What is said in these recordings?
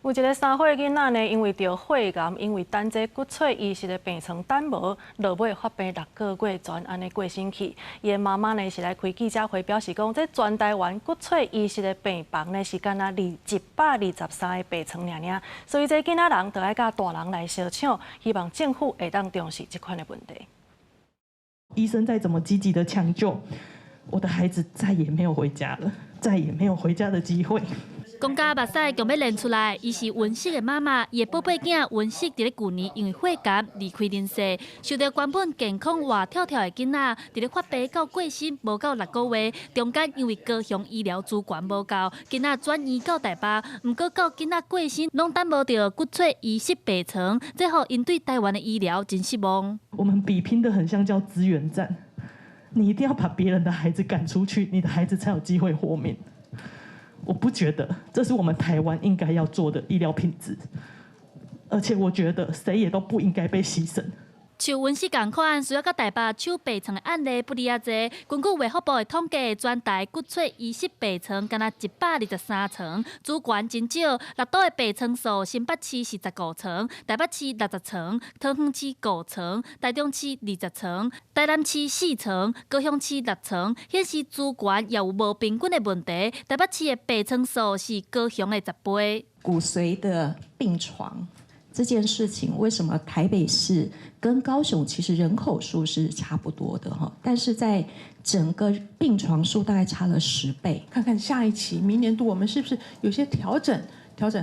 有一个3岁囡仔呢，因为着血癌，因为等这骨髓移植的病床等无，落尾发病6个月，全安尼过身去。伊的妈妈呢是来开记者会，表示讲，这全台湾骨髓移植的病房呢是干那123个病床尔，所以这囡仔人就要甲大人来相抢，希望政府会当重视这款的问题。医生再怎么积极的抢救，我的孩子再也没有回家了，再也没有回家的机会。 公家目屎强要练出来，伊是文色的妈妈，伊的宝贝囝文色，伫咧去年因为血癌离开人世，受到原本健康活跳跳的囡仔，伫咧发病到过身无到6个月，中间因为高雄医疗资源无够，囡仔转移到台北，毋过到囡仔过身，拢等无到骨髓移植病床，这互因对台湾的医疗真失望。我们比拼的很像叫资源战，你一定要把别人的孩子赶出去，你的孩子才有机会活命。 我不觉得这是我们台湾应该要做的医疗品质，而且我觉得谁也都不应该被牺牲。 像文氏共款，需要到台北抢病床的案例不离啊侪。根据卫福部的统计，全台骨髓移植病床敢若123床，资源真少。6都的病床数，新北市是15床，台北市60床，桃园市5床，台中市20床，台南市4床，高雄市6床，显示资源也有无平均的问题。台北市的病床数是高雄的10倍。骨髓的病床。 这件事情为什么台北市跟高雄其实人口数是差不多的哈，但是在整个病床数大概差了10倍。看看下一期明年度我们是不是有些调整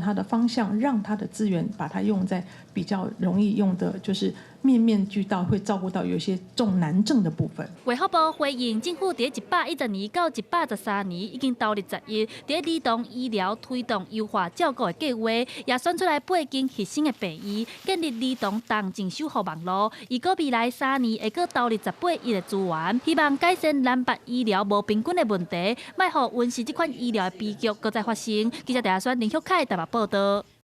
它的方向，让它的资源把它用在比较容易用的，就是面面俱到，会照顾到有一些重难症的部分。卫福部回应，政府伫112到113年已经投入10亿，伫儿童医疗推动优化照顾的计划，也选出来8间核心的病医，建立儿童同症守护网络。预估未来3年会搁投入18亿的资源，希望改善南北医疗无平均的问题，卖互温氏这款医疗的悲剧搁再发生。记者陈亚轩、林秀凯台北报道。